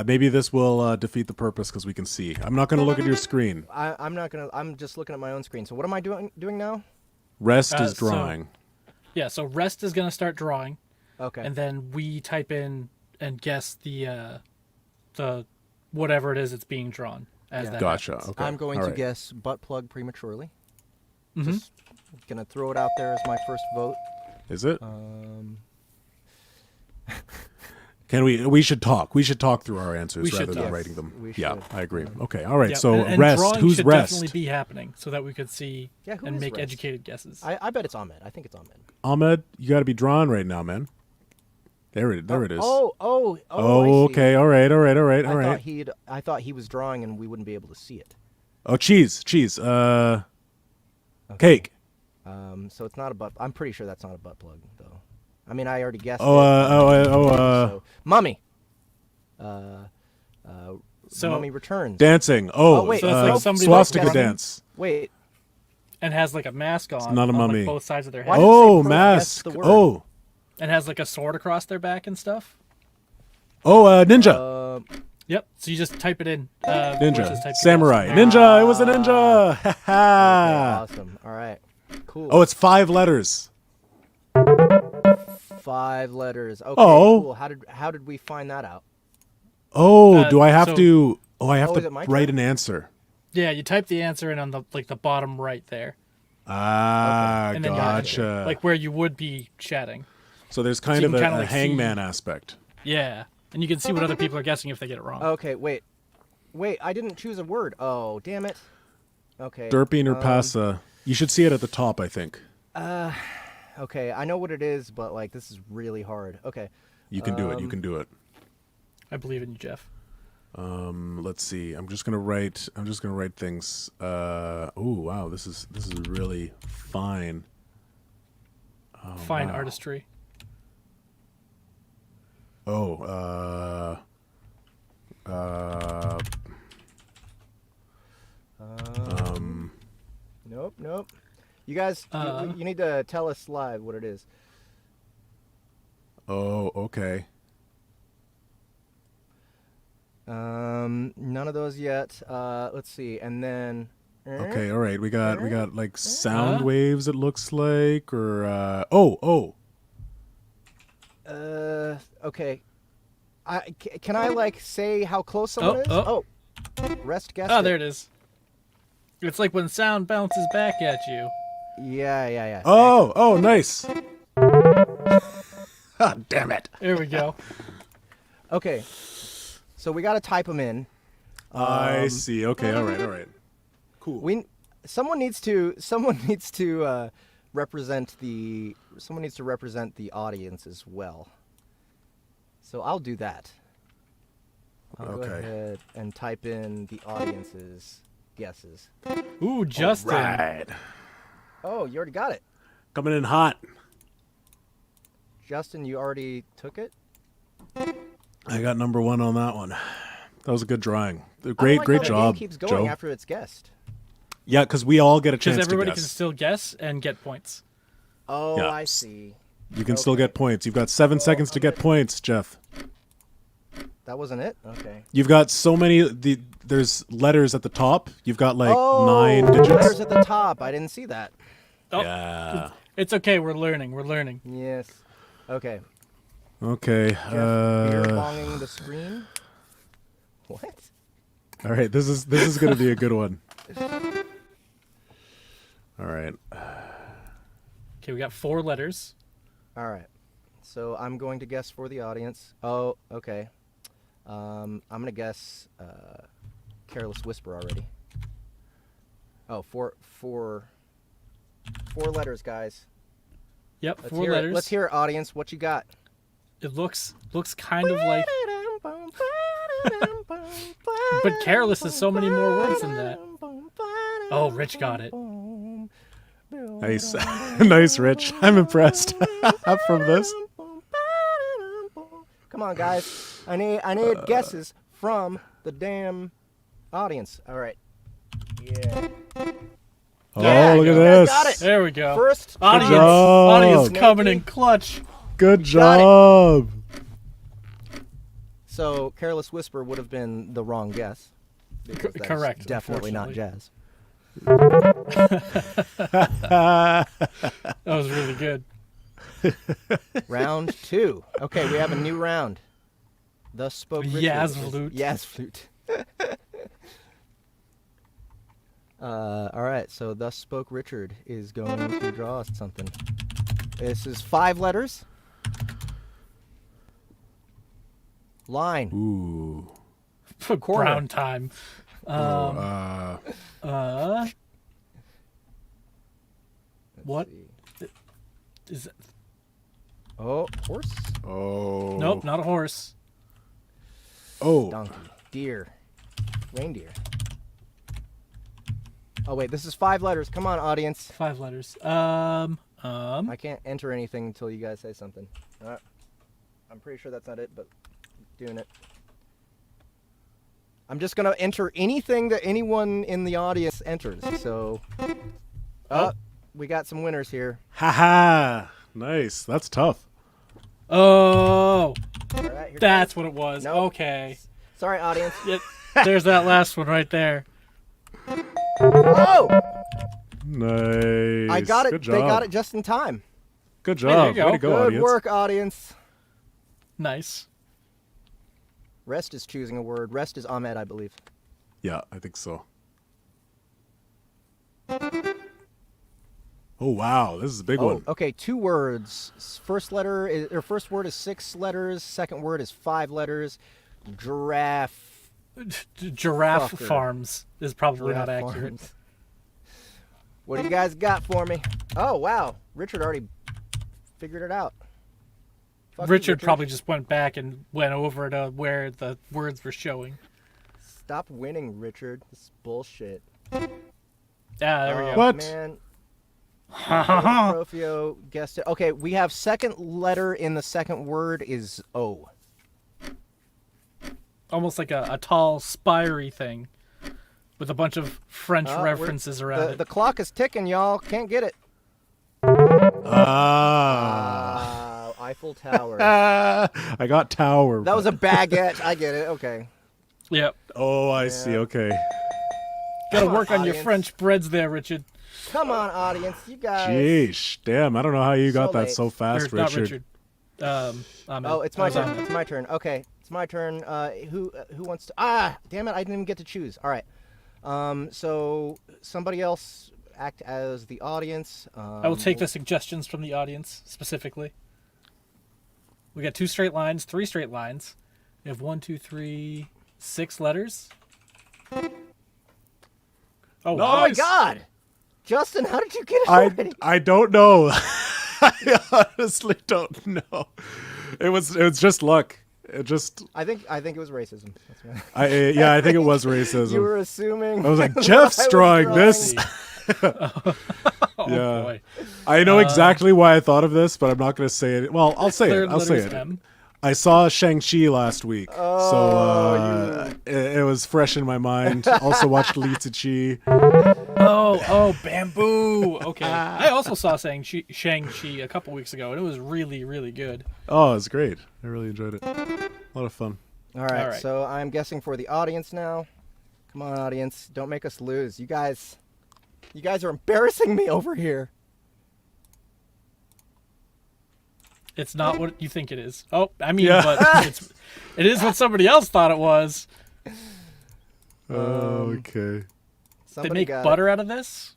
Maybe this will defeat the purpose because we can see. I'm not going to look at your screen.
I'm not gonna. I'm just looking at my own screen. So what am I doing now?
Rest is drawing.
So rest is going to start drawing.
Okay.
And then we type in and guess the whatever it is that's being drawn as that
Gotcha.
happens.
Okay.
I'm going
All
to
right.
guess butt plug prematurely.
Mhm.
Just gonna throw it out there as my first vote.
Is it?
Uh,
We should talk. We should talk through our answers
We should
rather than
talk.
writing them.
We
Yeah,
should.
I agree. Okay. All right.
yeah,
So
and
rest.
drawing
Who's
should
rest?
definitely be happening so that we could see
Yeah, who
and
is
make
Rest?
educated guesses.
I bet it's Ahmed. I think it's Ahmed.
Ahmed, you got to be drawn right now, man. There it is.
Oh, I see.
Okay. All right.
I thought he was drawing and we wouldn't be able to see it.
Oh, cheese. Cake.
So it's not a butt. I'm pretty sure that's not a butt plug, though. I mean, I already guessed.
So
Mummy.
So-
Mummy returns.
dancing.
wait,
so it's like somebody
swastika
that's
dance.
Wait.
and has like a mask on.
not a
on, like,
mummy.
both sides of their head.
Why did you say
Oh,
pro?
mask.
That's the word.
Oh,
And has like a sword across their back and stuff.
ninja.
Yep. So you just type it in.
Ninja.
versus type it
Samurai.
in.
Ninja. It was a ninja.
Okay,
Ha
awesome. All right. Cool.
Oh, it's 5 letters.
5 letters. Okay.
Oh.
Cool. How did we find that out?
Oh, do I have
so-
to? Oh, I have
Oh, is
to
it my
write
turn?
an answer.
Yeah, you type the answer in on the bottom right there,
Ah,
and then you
gotcha.
like where you would be chatting.
So there's
so
kind
you
of
can
a,
kinda,
a
like,
hangman
see-
aspect.
Yeah, and you can see what other people are guessing if they get it wrong.
Okay. Wait. I didn't choose a word. Oh, damn it. Okay.
Derping or pasa. You should see it at the top, I think.
Okay. I know what it is, but like this is really hard. Okay.
You can do it. You can do it.
I believe in you, Jeff.
Let's see. I'm just gonna write things. Oh wow, this is really fine.
Fine
wow.
artistry.
Oh,
Nope. You guys, you need to tell us live what it is.
oh, okay.
None of those yet. Let's see, and then.
Okay, all right. We got like sound waves. It looks like, or
Okay. Can I like say how close someone is?
oh.
Rest guessed
Oh,
it.
there it is. It's like when sound bounces back at you.
Yeah.
oh, nice. Ah, damn it.
There we go.
Okay. So we gotta type them in.
I see. Okay, all right. Cool.
Someone needs to represent the audience as well. So I'll do that. I'll go
Okay.
ahead and type in the audience's guesses.
Ooh, Justin.
Right.
Oh, you already got it.
Coming in hot.
Justin, you already took it?
I got number 1 on that one. That was a good drawing.
I don't
Great
like how the
job,
game keeps going
Joe.
after it's guessed.
Yeah, because we all get a
Because
chance to
everybody can
guess.
still guess and get points.
Oh,
Yeah.
I see.
You can still get points. You've got 7 seconds to get points, Jeff.
That wasn't it? Okay.
You've got so many. There's letters at the top. You've got like 9
Letters
digits.
at the top. I didn't see that.
Oh,
Yeah.
it's okay. We're learning.
Yes. Okay.
Okay.
Jeff, beer bonging the screen. What?
All right. This is gonna be a good one. All right.
Okay, we got 4 letters.
All right. So I'm going to guess for the audience. Oh, okay. I'm gonna guess Careless Whisper already. Oh, four letters, guys.
Yep,
Let's
4
hear
letters.
it. Let's hear it, audience. What you got?
It looks kind of like, but careless is so many more words than that. Oh, Rich got it.
Nice, nice, Rich. I'm impressed from this.
Come on, guys. I need guesses from the damn audience. All right. Yeah.
Oh,
Yeah,
look at
you guys
this.
got it.
There we go.
First
Audience
job.
coming in clutch.
Good
Got it.
job.
So Careless Whisper would have been the wrong guess. because that's
Correct.
Definitely not jazz.
That was really good.
Round 2. Okay, we have a new round. Thus spoke Richard.
Yaz flute.
Yaz flute. All right, so Thus Spoke Richard is going to draw us something. This is 5 letters. Line.
Ooh.
Brown time.
Let's
What
see.
is it?
Oh, horse?
Oh.
Nope, not a horse.
Oh.
Donkey. Deer. Reindeer. Oh, wait, this is 5 letters. Come on, audience.
5 letters.
I can't enter anything until you guys say something. All right. I'm pretty sure that's not it, but doing it. I'm just going to enter anything that anyone in the audience enters. So, we got some winners here.
Haha. Nice. That's tough.
Oh,
All right, here
that's what it was.
Nope.
Okay.
Sorry, audience.
Yep. There's that last one right there.
Oh!
Nice.
I got it.
Good job.
They got it just in time.
Good
Hey, there
job.
you go.
Way to go,
Good
audience.
work, audience.
Nice.
Rest is choosing a word. Rest is Ahmed, I believe.
Yeah, I think so. Oh wow, this is a big one.
Okay, 2 words. First letter is, or first word is 6 letters. Second word is 5 letters. Giraffe.
Giraffe
Fucker.
farms is probably
Giraffe
not accurate.
farms. What do you guys got for me? Oh wow, Richard already figured it out. Fuck you,
Richard probably just went back and went over to where the words were showing.
Stop winning, Richard. This is bullshit.
Yeah, there we go.
What?
Man. Deprofio guessed it. Okay, we have second letter in the second word is O.
Almost like a tall, spiry thing with a bunch of French
Oh,
references around it.
The clock is ticking, y'all. Can't get it. Eiffel Tower.
I got tower.
That was a baguette. I get it. Okay.
Yep.
Oh, I see. Okay.
Got to
Come on,
work on your
audience.
French breads there, Richard.
Come on, audience. You guys.
Jeez, damn! I don't know how you got
So
that
late.
so fast,
Or, not
Richard.
Richard. Ahmed.
Oh, it's
I
my
was
turn.
Ahmed.
It's my turn. Okay, it's my turn. Who wants to? Ah, damn it! I didn't even get to choose. All right. So somebody else act as the audience.
I will take the suggestions from the audience specifically. We got 2 straight lines, 3 straight lines. We have 1, 2, 3, 6 letters. Oh,
Oh my
Nice.
God, Justin, how did you get it already?
I don't know. I honestly don't know. It was just luck. It just
I think it was racism. That's right.
I think it was racism.
You were assuming.
I was like,
that
Jeff's
I was
drawing
drawing.
this.
oh
Yeah.
boy.
I know exactly why I thought of this, but I'm not going to say it. Well, I'll say
Third
it. I'll say
letter's
it.
M.
I saw Shang-Chi last week, so it was fresh in my mind. Also watched Shang-Chi.
Oh, bamboo. Okay. I also saw Shang-Chi a couple weeks ago, and it was really, really good.
Oh, it was great. I really enjoyed it. A lot of fun.
All right,
All right.
so I'm guessing for the audience now. Come on, audience, don't make us lose. You guys are embarrassing me over here.
It's not what you think it is. Oh, I mean,
Yeah.
but it is what somebody else thought it was.
Okay.
They
Somebody
make
got
butter out of this?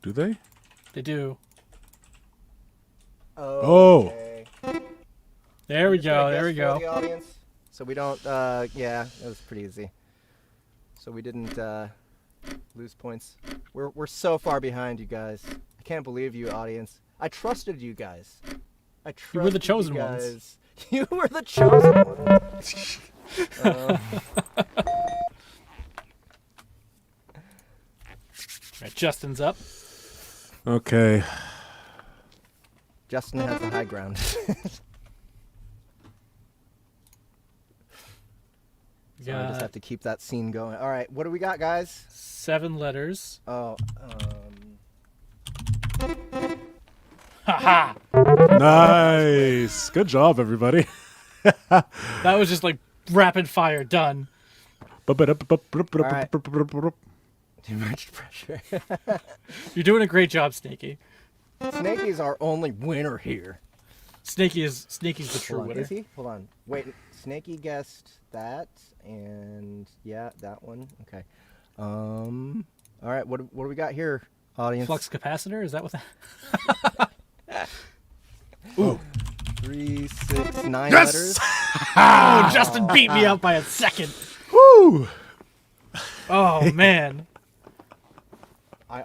Do they?
They do.
It.
Oh.
Okay.
There we
Just gonna
go. There we
guess for
go.
The audience, so we don't. Yeah, it was pretty easy. So we didn't lose points. We're so far behind, you guys. I can't believe you, audience. I trusted you guys. I trusted
You were the chosen
guys.
ones.
You were the chosen ones.
Right, Justin's up.
Okay.
Justin has the high ground.
We
So I just
got
have to keep that scene going. All right, what do we got, guys?
7 letters.
Oh,
Haha.
Nice. Good job, everybody.
That was just like rapid fire done.
Too much pressure.
You're doing a great job, Snaky.
Snakey is our only winner here.
Snaky's the true
Hold on,
winner.
is he? Hold on. Wait, Snakey guessed that, and yeah, that one. Okay. All right. What do we got here, audience?
Flux capacitor? Is that what that?
Ooh.
3, 6, 9
Yes!
letters.
Oh, Justin beat me out by a second.
Woo!
Oh man.
I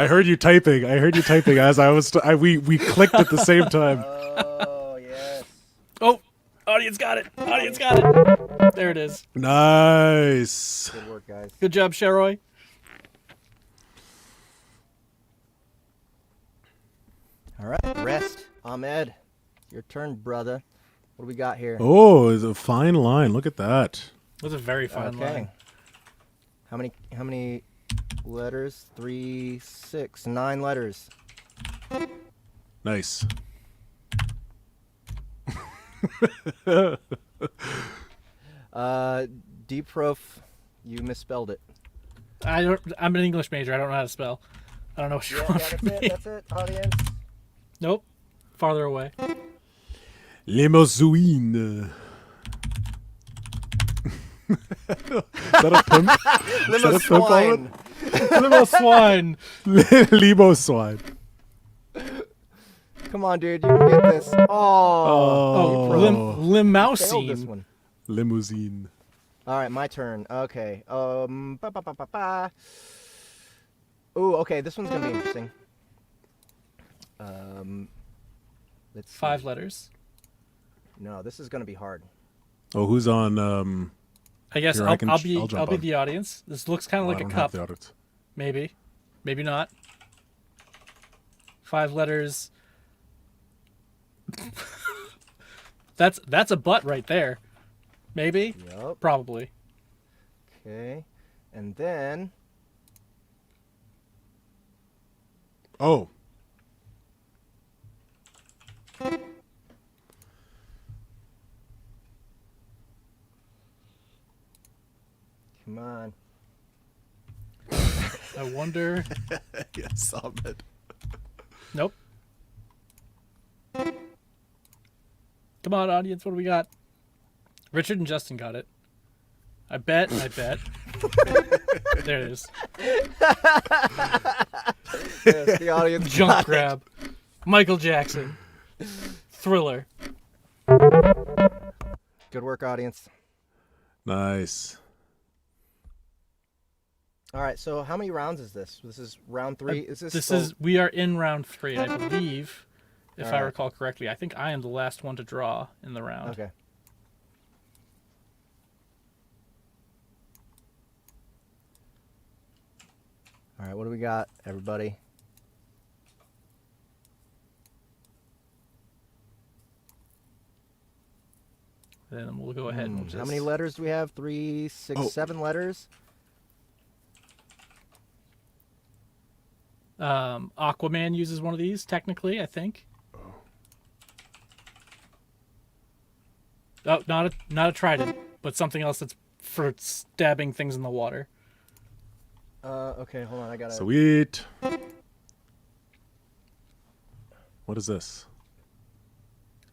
heard you typing. As I was. We clicked at the same time.
Oh yes.
Oh, audience got it. There it is.
Nice.
Good work, guys.
Good job, Sheroy.
All right. Rest. Ahmed, your turn, brother. What do we got here?
Oh, it's a fine line. Look at that.
That was a very fine line.
How many letters? 3, 6, 9 letters.
Nice.
DeProf, you misspelled it.
I'm an English major. I don't know how to spell. I don't know what you want from me.
That's it, audience.
Nope. Farther away.
Limousine. Is that a pimp?
Limo swine.
Little swine.
Limo swine.
Come on, dude, you can get this.
Oh,
Failed this
Limousine.
one.
Limousine.
All right, my turn. Okay. Ooh, okay, this one's gonna be interesting. Let's see.
5 letters.
No, this is gonna be hard.
Oh, who's on?
I guess
Here,
I'll
I'll
be
jump on.
the audience. This looks kind of
I
like a
don't have
cup.
the audit.
Maybe. Maybe not. 5 letters. That's a butt right there. Maybe?
Yup.
Probably.
Okay. And then
Oh.
come on.
I wonder.
Yes, Ahmed.
Nope. Come on, audience. What do we got? Richard and Justin got it. I bet. There it is.
Yes, the audience
Junk
got it.
grab. Michael Jackson. Thriller.
Good work, audience.
Nice.
All right, so how many rounds is this? This is round 3. Is this
We are in round 3, I believe, if
All
I
right.
recall correctly. I think I am the last one to draw in the round.
Okay. All right, what do we got, everybody?
Then we'll go ahead and we'll just...
How many letters do we have? 3, 6, 7 letters?
Aquaman uses one of these, technically, I think. Oh, not a trident, but something else that's for stabbing things in the water.
Okay, hold on, I gotta...
Sweet. What is this?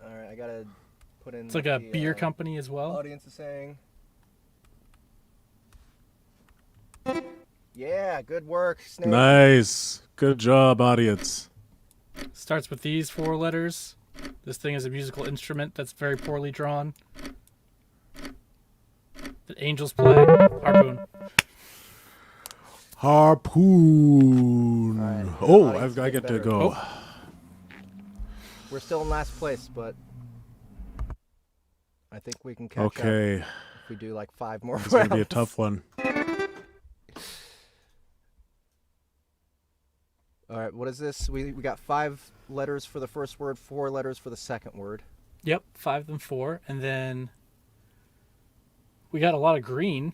All right, I gotta put in...
It's like a beer company as well.
Audience is saying... Yeah, good work, Snake.
Nice. Good job, audience.
Starts with these 4 letters. This thing is a musical instrument that's very poorly drawn. That angels play. Harpoon.
Harpoon.
All right,
Oh,
audience
I
get
get to
better.
go.
We're still in last place, but... I think we can catch up
Okay.
if we do like 5 more
It's going to be a
rounds.
tough one.
All right, what is this? We got 5 letters for the first word, 4 letters for the second word.
Yep, 5 and 4. And then we got a lot of green,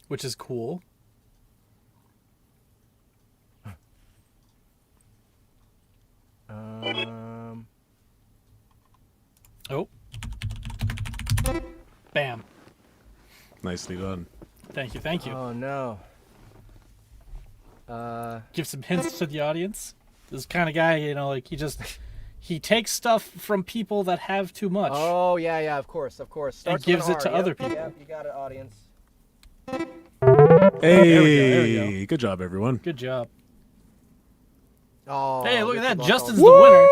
which is cool. Bam.
Nicely done.
Thank you. Thank you.
Oh no.
Give some hints to the audience. This kind of guy, you know, like he takes stuff from people that have too much.
Oh yeah, of course. Starts
And
with
gives
an
it to
R.
other
Yep,
people.
Yep, you got it, audience.
Hey,
There we go.
good job, everyone.
Good job.
Oh,
Hey, look at that.
Richard
Justin's
lost
the winner.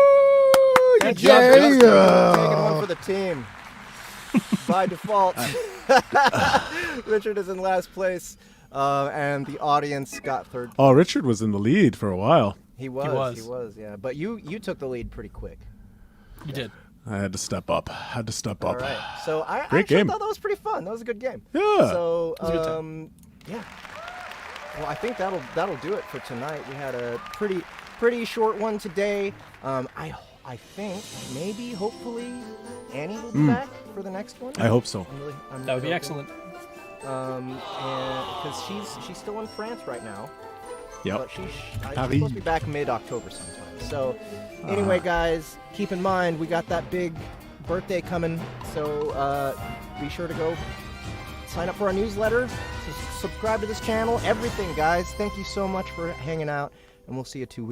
Good
Good
job,
job,
Justin.
Justin.
Taking one for the team. By default. Richard is in last place, and the audience got third.
Oh, Richard was in the lead for a while.
He was, yeah. But you took the lead pretty quick.
You did.
I had to step up.
All right. So I
Great
actually
game.
thought that was pretty fun. That was a good game.
Yeah.
So
was a good time.
yeah. Well, I think that'll do it for tonight. We had a pretty short one today. I think maybe hopefully Annie will be back for the next one.
I hope so.
I'm
That would be
hoping.
excellent.
And because she's still in France right now.
Yep.
But she's
Paris.
supposed to be back mid-October sometime. So, anyway, guys, keep in mind we got that big birthday coming. So be sure to go sign up for our newsletter, subscribe to this channel, everything, guys. Thank you so much for hanging out, and we'll see you 2 weeks.